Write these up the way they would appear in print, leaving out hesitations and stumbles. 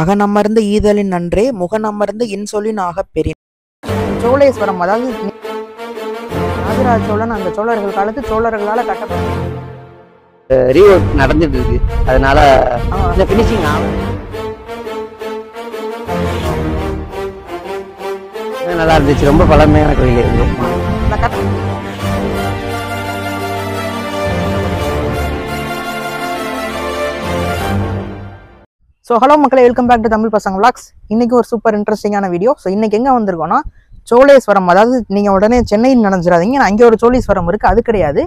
அகனமர்ந்த ஈதலின் நன்றே முகனமர்ந்த இன்சொல்லின் ஆகப் பெறின். சோழேஸ்வரம், அதாவது ராஜராஜ சோழன் அந்த சோழர்கள் காலத்து சோழர்களால கட்டப்பட்ட ரீஒர்க் நடந்துட்டு இருக்கு. அதனால இந்த ஃபினிஷிங் ஆகும் நல்லா இருந்துச்சு. ரொம்ப பழமையான கோயில் இருக்கு. ஸோ ஹலோ மக்களே, வெல்கம் பேக் டு தமிழ் பசங்க விளாக்ஸ். இன்னைக்கு ஒரு சூப்பர் இன்ட்ரெஸ்டிங்கான வீடியோ. ஸோ இன்னைக்கு எங்கே வந்திருக்கோம்னா சோழேஸ்வரம். அதாவது நீங்கள் உடனே சென்னைன்னு நினைச்சிடாதீங்க, அங்கே ஒரு சோழேஸ்வரம் இருக்குது, அது கிடையாது.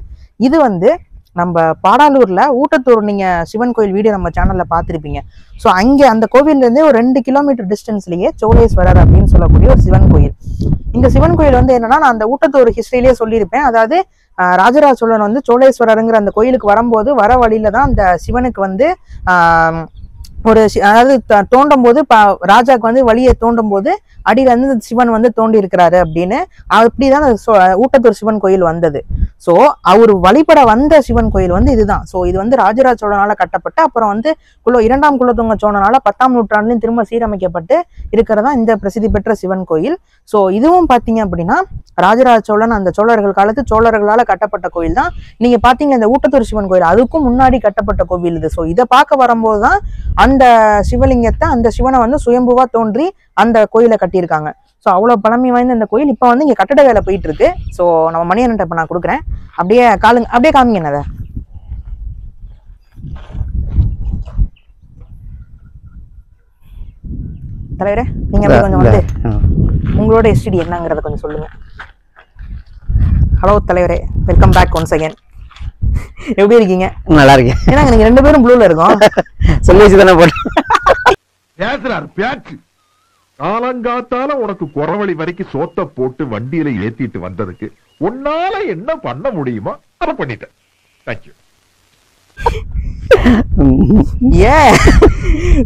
இது வந்து நம்ம பாடாலூரில் ஊட்டத்தூர், நீங்கள் சிவன் கோயில் வீடியோ நம்ம சேனலில் பார்த்துருப்பீங்க. ஸோ அங்கே அந்த கோவில்லேருந்தே ஒரு 2 கிலோமீட்டர் டிஸ்டன்ஸ்லேயே சோழேஸ்வரர் அப்படின்னு சொல்லக்கூடிய ஒரு சிவன் கோயில். இந்த சிவன் கோயில் வந்து என்னன்னா, நான் அந்த ஊட்டத்தூர் ஹிஸ்டரியிலேயே சொல்லியிருப்பேன். அதாவது ராஜராஜ சோழன் வந்து சோழேஸ்வரருங்கிற அந்த கோயிலுக்கு வரும்போது வர வழியில தான் அந்த சிவனுக்கு வந்து ஒரு அதாவது தோண்டும் போது ராஜாக்கு வந்து வழியை தோண்டும் போது அடியில இருந்து சிவன் வந்து தோண்டி இருக்கிறாரு அப்படின்னு அப்படிதான் ஊட்டத்தூர் சிவன் கோயில் வந்தது. ஸோ அவர் வழிபட வந்த சிவன் கோயில் வந்து இதுதான். ஸோ இது வந்து ராஜராஜ சோழனால கட்டப்பட்ட, அப்புறம் வந்து 2ஆம் குலோத்துங்க சோழனால 10ஆம் நூற்றாண்டுலையும் திரும்ப சீரமைக்கப்பட்டு இருக்கிறதா இந்த பிரசித்தி பெற்ற சிவன் கோயில். ஸோ இதுவும் பார்த்தீங்க அப்படின்னா ராஜராஜ சோழன் அந்த சோழர்கள் காலத்து சோழர்களால கட்டப்பட்ட கோயில் தான். நீங்க பாத்தீங்க இந்த ஊட்டத்தூர் சிவன் கோயில் அதுக்கும் முன்னாடி கட்டப்பட்ட கோவில் இது. ஸோ இதை பார்க்க வரும்போது தான் அந்த சிவலிங்கத்தை, அந்த சிவனை வந்து சுயம்புவா தோன்றி அந்த கோயிலை கட்டியிருக்காங்க. ஸோ அவ்வளவு பழமை வாய்ந்த இந்த கோயில் இப்போ வந்து இங்க கட்டட வேலை போயிட்டு இருக்கு. ஸோ நம்ம மணியன்ட்ட இப்ப நான் கொடுக்குறேன், அப்படியே அப்படியே காமிங்க என்னத. தலைவரே, நீங்க கொஞ்சம் வந்து உங்களோட எஸ்டிடி என்னங்கிறத கொஞ்சம் சொல்லுங்க. ஹலோ தலைவரே, வெல்கம் பேக் ஒன்ஸ் அகைன். எப்படி இருக்கீங்க? நல்லா இருக்கேன். ஏன்னா நீங்க 2 பேரும் ப்ளூல இருக்கோம். சொல்லி வச்சுதானே போட்டு பேசுறாரு பேச்சு. காலங்காத்தால உனக்கு குறவழி வரைக்கும் சோத்த போட்டு வண்டியில ஏத்திட்டு வந்ததுக்கு உன்னால என்ன பண்ண முடியுமோ அதை பண்ணிட்டேன். தேங்க்யூ.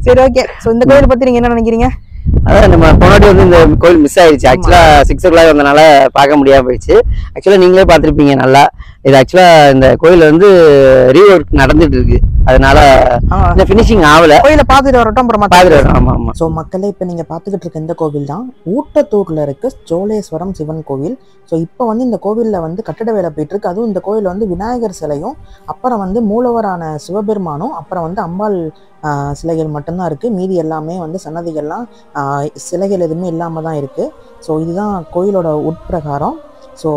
சரி, ஓகே. ஸோ இந்த கோயில் பத்தி நீங்க என்ன நினைக்கிறீங்க? அதான் நம்ம போனாடி வந்து இந்த கோயில் மிஸ் ஆயிடுச்சு. ஆக்சுவலா 6 o'clock வந்தனால பார்க்க முடியாம போயிடுச்சு. ஆக்சுவலா நீங்களே பார்த்துருப்பீங்க நல்லா. இது ஆக்சுவலா இந்த கோயில் வந்து ரீஒர்க் நடந்துட்டு இருக்கு. அதனால இந்த ஃபினிஷிங் ஆகல. கோயிலை பார்த்துட்டு வரட்டும், அப்புறமா பார்த்துட்டு வரோம். ஆமா ஆமா. ஸோ மக்களே, இப்போ நீங்க பார்த்துக்கிட்டு இருக்க இந்த கோவில் தான் ஊட்டத்தூர்ல இருக்கு சோழேஸ்வரம் சிவன் கோவில். ஸோ இப்போ வந்து இந்த கோவில்ல வந்து கட்டட வேலை போயிட்டு இருக்கு. அதுவும் இந்த கோவில் வந்து விநாயகர் சிலையும், அப்புறம் வந்து மூலவரான சிவபெருமானும், அப்புறம் வந்து அம்பாள் சிலைகள் மட்டும்தான் இருக்கு. மீதி எல்லாமே வந்து சன்னதிகள்லாம் சிலைகள் எதுவுமே இல்லாம தான் இருக்கு. ஸோ இதுதான் கோயிலோட உட்பிரகாரம். ஸோ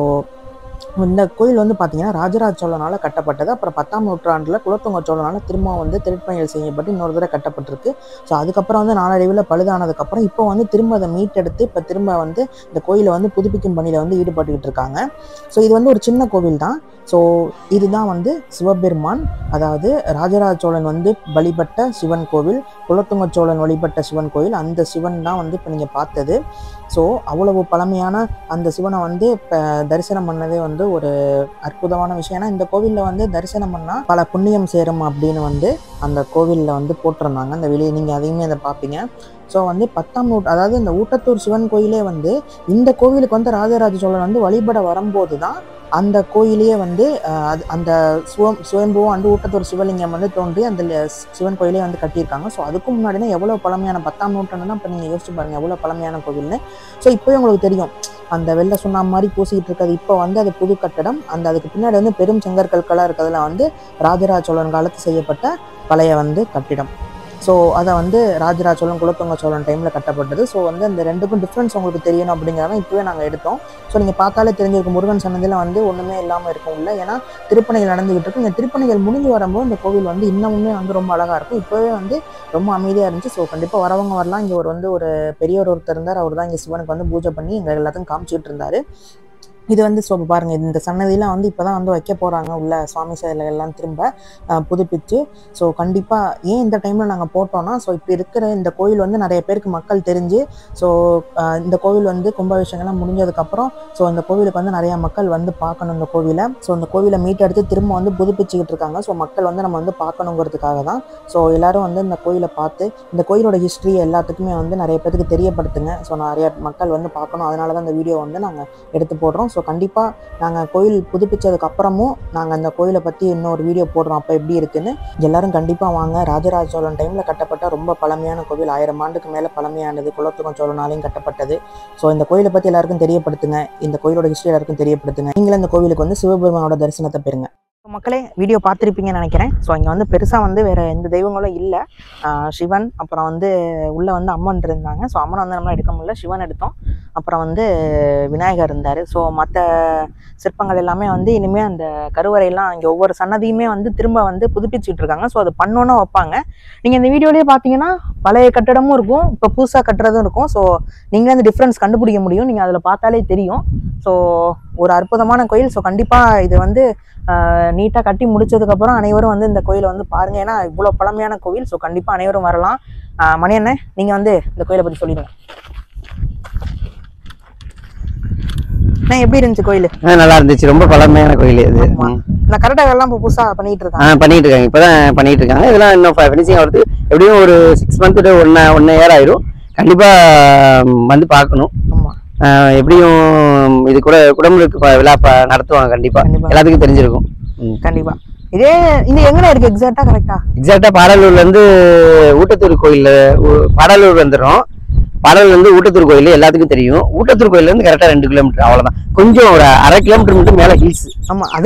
இந்த கோயில் வந்து பார்த்தீங்கன்னா ராஜராஜ சோழனால கட்டப்பட்டது. அப்புறம் 10ஆம் நூற்றாண்டுல குலோத்துங்க சோழனால திரும்ப வந்து திருப்பணிகள் செய்யப்பட்டு இன்னொரு தடவை கட்டப்பட்டிருக்கு. ஸோ அதுக்கப்புறம் வந்து நாளடைவில் பழுதானதுக்கப்புறம் இப்போ வந்து திரும்ப அதை மீட்டெடுத்து இப்போ திரும்ப வந்து இந்த கோயிலை வந்து புதுப்பிக்கும் பணியில் வந்து ஈடுபட்டுக்கிட்டு இருக்காங்க. ஸோ இது வந்து ஒரு சின்ன கோவில் தான். ஸோ இதுதான் வந்து சிவபெருமான், அதாவது ராஜராஜ சோழன் வந்து வழிபட்ட சிவன் கோவில், குலோத்துங்க சோழன் வழிபட்ட சிவன் கோயில். அந்த சிவன் தான் வந்து இப்போ நீங்கள் பார்த்தது. ஸோ அவ்வளவு பழமையான அந்த சிவனை வந்து இப்போ தரிசனம் பண்ணதே வந்து ஒரு அற்புதமான விஷயம். ஏன்னா இந்த கோவிலில் வந்து தரிசனம் பண்ணால் பல புண்ணியம் சேரும் அப்படின்னு வந்து அந்த கோவிலில் வந்து போட்டிருந்தாங்க. அந்த வெளியே நீங்கள் அதையுமே அதை பார்ப்பீங்க. ஸோ வந்து 10ஆம் அதாவது இந்த ஊட்டத்தூர் சிவன் கோயிலே வந்து இந்த கோவிலுக்கு வந்து ராஜராஜ சோழன் வந்து வழிபட வரும்போது தான் அந்த கோயிலையே வந்து அந்த சுயம்புவும் வந்து ஊட்டத்தூர் சிவலிங்கம் வந்து தோன்றி அந்த சிவன் கோயிலே வந்து கட்டியிருக்காங்க. ஸோ அதுக்கு முன்னாடினா எவ்வளோ பழமையான 10ஆம் நூற்றாண்டுனா இப்போ நீங்கள் யோசிச்சு பாருங்கள் எவ்வளோ பழமையான கோவில்னு. ஸோ இப்போயே உங்களுக்கு தெரியும், அந்த வெள்ளை சுண்ணாம்பு மாதிரி பூசிக்கிட்டு இருக்கிறது இப்போ வந்து அது புது கட்டடம். அதுக்கு பின்னாடி வந்து பெரும் செங்கற்கற்களாக இருக்கிறதுல வந்து ராஜராஜ சோழன் காலத்து செய்யப்பட்ட பழைய வந்து கட்டிடம். ஸோ அதை வந்து ராஜராஜ சோழன் குலோத்துங்க சோழன் டைமில் கட்டப்பட்டது. ஸோ வந்து அந்த ரெண்டுக்கும் டிஃப்ரென்ஸ் உங்களுக்கு தெரியணும் அப்படிங்கிறத இப்போவே நாங்கள் எடுத்தோம். ஸோ நீங்கள் பார்த்தாலே தெரிஞ்சிருக்கும், முருகன் சன்னதியில் வந்து ஒன்றுமே இல்லாமல் இருக்கும் இல்லை, ஏன்னா திருப்பணிகள் நடந்துகிட்டு இருக்கும். இந்த திருப்பணிகள் முடிஞ்சு வரும்போது இந்த கோவில் வந்து இன்னமுமே வந்து ரொம்ப அழகாக இருக்கும். இப்போவே வந்து ரொம்ப அமைதியாக இருந்துச்சு. ஸோ கண்டிப்பாக வரவங்க வரலாம். இங்கே வந்து ஒரு பெரியவர் ஒருத்தர் இருந்தார், அவர் தான் இங்கே சிவனுக்கு வந்து பூஜை பண்ணி எங்கள் எல்லாத்தையும் காமிச்சிட்டு இருந்தார். இது வந்து ஸோ பாருங்கள், இந்த சன்னதியெலாம் வந்து இப்போ தான் வந்து வைக்க போகிறாங்க உள்ள சுவாமி சிலைகள் எல்லாம் திரும்ப புதுப்பிச்சு. ஸோ கண்டிப்பாக ஏன் இந்த டைமில் நாங்கள் போட்டோன்னா, ஸோ இப்போ இருக்கிற இந்த கோயில் வந்து நிறைய பேருக்கு மக்கள் தெரிஞ்சு, ஸோ இந்த கோவில் வந்து கும்பாபிஷேகம்லாம் முடிஞ்சதுக்கப்புறம் ஸோ இந்த கோவிலுக்கு வந்து நிறையா மக்கள் வந்து பார்க்கணும் இந்த கோவிலை. ஸோ இந்த கோவிலை மீட்டெடுத்து திரும்ப வந்து புதுப்பிச்சுக்கிட்டு இருக்காங்க. ஸோ மக்கள் வந்து நம்ம வந்து பார்க்கணுங்கிறதுக்காக தான். ஸோ எல்லோரும் வந்து இந்த கோயிலை பார்த்து இந்த கோயிலோட ஹிஸ்ட்ரி எல்லாத்துக்குமே வந்து நிறைய பேருக்கு தெரியப்படுத்துங்க. ஸோ நிறைய மக்கள் வந்து பார்க்கணும், அதனால தான் இந்த வீடியோ வந்து நாங்கள் எடுத்து போடுறோம். ஸோ கண்டிப்பாக நாங்கள் கோயில் புதுப்பிச்சதுக்கு அப்புறமும் நாங்கள் அந்த கோயிலை பற்றி இன்னொரு வீடியோ போடுறோம் அப்போ எப்படி இருக்குன்னு. எல்லாரும் கண்டிப்பாக வாங்க. ராஜராஜ சோழன் டைமில் கட்டப்பட்ட ரொம்ப பழமையான கோவில், 1000 ஆண்டுக்கு மேலே பழமையானது, குலோத்துங்க சோழனாலையும் கட்டப்பட்டது. ஸோ இந்த கோயிலை பற்றி எல்லாருக்கும் தெரியப்படுத்துங்க, இந்த கோயிலோட ஹிஸ்ட்ரி எல்லாருக்கும் தெரியப்படுத்துங்க. நீங்களும் இந்த கோவிலுக்கு வந்து சிவபெருமானோட தரிசனத்தை பெறுங்க. மக்களே, வீடியோ பார்த்துருப்பீங்கன்னு நினைக்கிறேன். ஸோ இங்கே வந்து பெருசாக வந்து வேறு எந்த தெய்வங்களும் இல்லை. சிவன், அப்புறம் வந்து உள்ளே வந்து அம்மன் இருந்தாங்க. ஸோ அம்மனை வந்து நம்மளால் எடுக்க முடியல, சிவன் எடுத்தோம். அப்புறம் வந்து விநாயகர் இருந்தார். ஸோ மற்ற சிற்பங்கள் எல்லாமே வந்து இனிமேல் அந்த கருவறையெல்லாம் இங்கே ஒவ்வொரு சன்னதியுமே வந்து திரும்ப வந்து புதுப்பிச்சுட்டு இருக்காங்க. ஸோ அது பண்ணோன்னு வைப்பாங்க. நீங்கள் இந்த வீடியோலேயே பார்த்தீங்கன்னா பழைய கட்டடமும் இருக்கும், இப்போ புதுசாக கட்டுறதும் இருக்கும். ஸோ நீங்களே அந்த டிஃப்ரென்ஸ் கண்டுபிடிக்க முடியும், நீங்கள் அதில் பார்த்தாலே தெரியும். ஸோ ஒரு அற்புதமான கோயில். ஸோ கண்டிப்பாக இது வந்து நீட்டாக கட்டி முடிச்சதுக்கப்புறம் அனைவரும் வந்து இந்த கோயிலை வந்து பாருங்கள். ஏன்னா இவ்வளோ பழமையான கோவில். ஸோ கண்டிப்பாக அனைவரும் வரலாம். மணி அண்ணே, நீங்கள் வந்து இந்த கோயிலை பற்றி சொல்லிடுங்க. எப்படி இருந்துச்சு கோயில்? நல்லா இருந்துச்சு, ரொம்ப பழமையான கோயில் இது. இந்த கரெக்டாக எல்லாம் இப்போ புதுசாக பண்ணிட்டு இருக்காங்க. பண்ணிட்டு இருக்காங்க, இப்போதான் பண்ணிட்டு இருக்காங்க. இதெல்லாம் இன்னும் ஃபினிஷிங் ஆகுது. எப்படியும் ஒரு 6 month to 1 year ஆயிரும். கண்டிப்பா வந்து பார்க்கணும். எப்படியும் இது கூட குடமுழுக்கு விழா நடத்துவாங்க. கண்டிப்பா எல்லாத்துக்கும் தெரிஞ்சிருக்கும். கண்டிப்பா. இது எங்க இருக்கு எக்ஸாக்டா? பாடலூர்ல இருந்து ஊட்டத்தூர் கோயில்ல, பாடலூர் வந்துடும். பாடலூர் வந்து ஊட்டத்தூர் கோயில் எல்லாத்துக்கும் தெரியும். ஊட்டத்தூர் கோயில்ல இருந்து கரெக்டா 2 kilometer, அவ்வளவுதான். கொஞ்சம் ஒரு 1/2 kilometer மட்டும் மேல ஹில்ஸ்.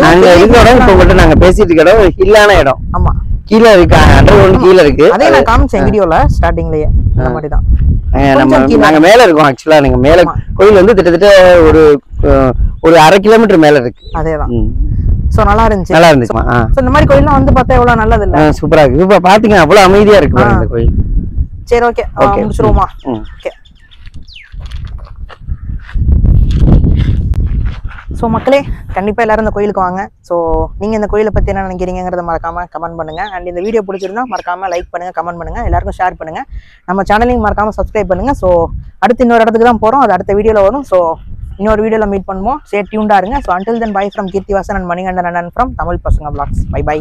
நாங்க இருந்த இடம் இப்ப உங்கள்கிட்ட நாங்க பேசிட்டு இருக்க இடம் ஹில்லான இடம். ஆமா, கீழே இருக்கு, அண்டர்கிரவுண்ட் கீழே இருக்கு. அதே நான் காமிச்சேன் வீடியோல ஸ்டார்டிங்லயே. அந்த மாதிரி தான் நாங்க மேல இருக்கோம். ஆக்சுவலா நீங்க மேல கோயில் வந்து கிட்டத்தட்ட ஒரு 1/2 kilometer மேல இருக்கு. அதேதான். சோ நல்லா இருந்துச்சு. சோ இந்த மாதிரி கோயில்லாம் வந்து பார்த்தா எவ்வளவு நல்லது இல்ல? சூப்பரா இருக்கு. இப்ப பாத்தீங்க அவ்வளவு அமைதியா இருக்கு இந்த கோயில். சரி, ஓகே, முடிச்சிருவோமா? ஓகே. ஸோ மக்களே, கண்டிப்பாக எல்லாரும் இந்த கோயிலுக்கு வாங்க. ஸோ நீங்கள் இந்த கோயிலை பற்றி என்ன நினைக்கிறீங்கிறத மறக்காமல் கமெண்ட் பண்ணுங்கள். அண்ட் இந்த வீடியோ பிடிச்சிருந்தா மறக்காமல் லைக் பண்ணுங்கள், கமெண்ட் பண்ணுங்கள், எல்லாருக்கும் ஷேர் பண்ணுங்கள். நம்ம சேனலையும் மறக்காமல் சப்ஸ்கிரைப் பண்ணுங்கள். ஸோ அடுத்து இன்னொரு இடத்துக்கு தான் போகிறோம், அது அடுத்த வீடியோவில் வரும். ஸோ இன்னொரு வீடியோவில் மீட் பண்ணுவோம். ஸ்டே டியூன்டா இருங்க. So until then by from Keerthivasan and Manikandan அண்ணன் ஃப்ரம் தமிழ் பசங்க vlogs. By by.